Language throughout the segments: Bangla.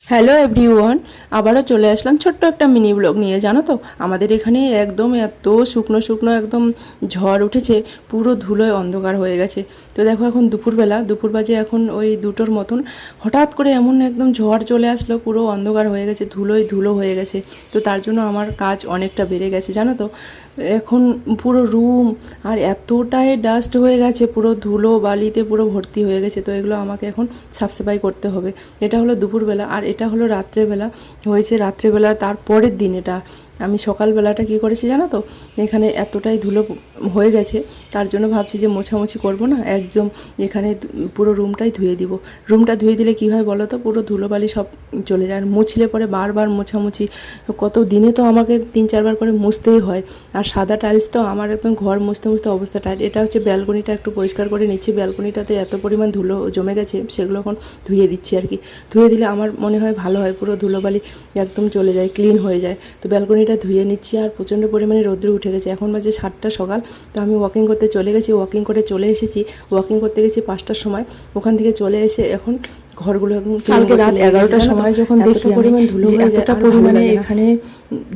হ্যালো এভরিওয়ান, আবারও চলে আসলাম ছোট্ট একটা মিনি ব্লগ নিয়ে। জানো তো, আমাদের এখানে একদম এত শুকনো শুকনো একদম ঝড় উঠেছে, পুরো ধুলোয় অন্ধকার হয়ে গেছে। তো দেখো এখন দুপুরবেলা, দুপুর বাজে এখন ওই 2টোর মতন, হঠাৎ করে এমন একদম ঝড় চলে আসলো, পুরো অন্ধকার হয়ে গেছে, ধুলোয় ধুলো হয়ে গেছে। তো তার জন্য আমার কাজ অনেকটা বেড়ে গেছে জানো তো। এখন পুরো রুম আর এতটাই ডাস্ট হয়ে গেছে, পুরো ধুলো বালিতে পুরো ভর্তি হয়ে গেছে। তো এগুলো আমাকে এখন সাফসাফাই করতে হবে। এটা হলো দুপুরবেলা, আর এটা হলো রাত্রেবেলা হয়েছে, রাত্রেবেলা তার পরের দিন এটা। আমি সকালবেলাটা কি করেছি জানো তো, এখানে এতটাই ধুলো হয়ে গেছে, তার জন্য ভাবছি যে মোছামুছি করব না, একদম এখানে পুরো রুমটাই ধুয়ে দিব। রুমটা ধুয়ে দিলে কি হয় বলো তো, পুরো ধুলোবালি সব চলে যায়। আর মুছলে পরে বারবার মোছামুছি, কত দিনে তো আমাকে 3-4 বার করে মুছতেই হয়। আর সাদা টাইলস তো আমার একদম ঘর মুছতে মুছতে অবস্থা টাইট। এটা হচ্ছে ব্যালকনিটা একটু পরিষ্কার করে নিচ্ছি, ব্যালকনিটাতে এত পরিমাণ ধুলো জমে গেছে, সেগুলো এখন ধুয়ে দিচ্ছি আর কি। ধুয়ে দিলে আমার মনে হয় ভালো হয়, পুরো ধুলোবালি একদম চলে যায়, ক্লিন হয়ে যায়। তো ব্যালকনিটা ধুয়ে নিচ্ছি। আর প্রচণ্ড পরিমাণে রৌদ্র উঠে গেছে, এখন বাজে 7টা সকাল। তো আমি ওয়াকিং করতে চলে গেছি, ওয়াকিং করে চলে এসেছি। ওয়াকিং করতে গেছি 5টার সময়, ওখান থেকে চলে এসে এখন ঘরগুলো একদম কালকে রাত 11টার সময় যখন দেখি পরিমাণ ধুলো হয়ে যায়, এতটা পরিমাণে এখানে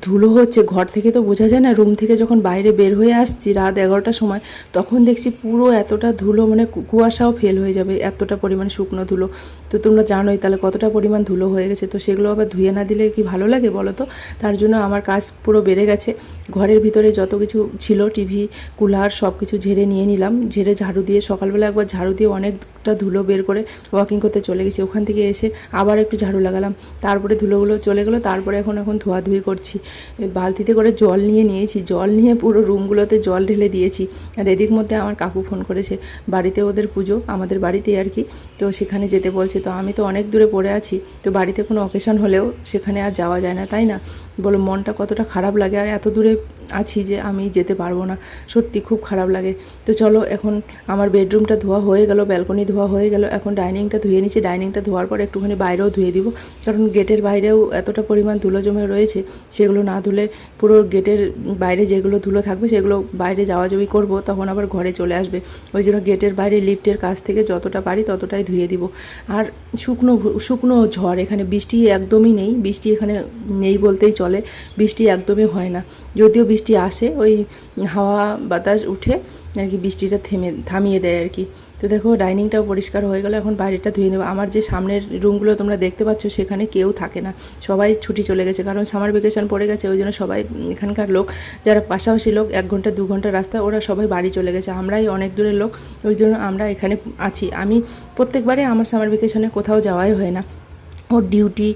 ধুলো হচ্ছে, ঘর থেকে তো বোঝা যায় না। রুম থেকে যখন বাইরে বের হয়ে আসছি রাত 11টার সময়, তখন দেখছি পুরো এতটা ধুলো, মানে কুয়াশাও ফেল হয়ে যাবে, এতটা পরিমাণ শুকনো ধুলো। তো তোমরা জানোই তাহলে কতটা পরিমাণ ধুলো হয়ে গেছে। তো সেগুলো আবার ধুয়ে না দিলে কি ভালো লাগে বলো তো। তার জন্য আমার কাজ পুরো বেড়ে গেছে। ঘরের ভিতরে যত কিছু ছিল, টিভি, কুলার, সব কিছু ঝেড়ে নিয়ে নিলাম। ঝেড়ে ঝাড়ু দিয়ে, সকালবেলা একবার ঝাড়ু দিয়ে অনেকটা ধুলো বের করে ওয়াকিং করতে চলে গেছি। ওখান থেকে এসে আবার একটু ঝাড়ু লাগালাম, তারপরে ধুলোগুলো চলে গেলো। তারপরে এখন ধোয়াধুয়ি করছি। বালতিতে করে জল নিয়ে নিয়েছি, জল নিয়ে পুরো রুমগুলোতে জল ঢেলে দিয়েছি। আর এদিক মধ্যে আমার কাকু ফোন করেছে, বাড়িতে ওদের পুজো, আমাদের বাড়িতে আর কি। তো সেখানে যেতে বলছে। তো আমি তো অনেক দূরে পড়ে আছি, তো বাড়িতে কোনো অকেশন হলেও সেখানে আর যাওয়া যায় না, তাই না বলো। মনটা কতটা খারাপ লাগে, আর এত দূরে আছি যে আমি যেতে পারবো না, সত্যি খুব খারাপ লাগে। তো চলো, এখন আমার বেডরুমটা ধোয়া হয়ে গেল, ব্যালকনি ধোয়া হয়ে গেল, এখন ডাইনিংটা ধুয়ে নিচ্ছি। ডাইনিংটা ধোয়ার পর একটুখানি বাইরেও ধুয়ে দিব, কারণ গেটের বাইরেও এতটা পরিমাণ ধুলো জমে রয়েছে, সেগুলো না ধুলে পুরো গেটের বাইরে যেগুলো ধুলো থাকবে সেগুলো বাইরে যাওয়া যাওয়ি করবো, তখন আবার ঘরে চলে আসবে। ওই জন্য গেটের বাইরে লিফটের কাছ থেকে যতটা পারি ততটাই ধুয়ে দিব। আর শুকনো শুকনো ঝড়, এখানে বৃষ্টি একদমই নেই, বৃষ্টি এখানে নেই বলতেই চলে, বৃষ্টি একদমই হয় না। যদিও বৃষ্টি আসে, ওই হাওয়া বাতাস উঠে আর কি, বৃষ্টিটা থামিয়ে দেয় আর কি। তো দেখো ডাইনিংটাও পরিষ্কার হয়ে গেল, এখন বাইরেটা ধুয়ে নেবো। আমার যে সামনের রুমগুলো তোমরা দেখতে পাচ্ছ, সেখানে কেউ থাকে না, সবাই ছুটি চলে গেছে, কারণ সামার ভ্যাকেশন পড়ে গেছে। ওই জন্য সবাই, এখানকার লোক যারা পাশাপাশি লোক, 1 ঘন্টা 2 ঘন্টা রাস্তা, ওরা সবাই বাড়ি চলে গেছে। আমরাই অনেক দূরের লোক, ওই জন্য আমরা এখানে আছি। আমি প্রত্যেকবারে আমার সামার ভ্যাকেশনে কোথাও যাওয়াই হয় না, ওর ডিউটি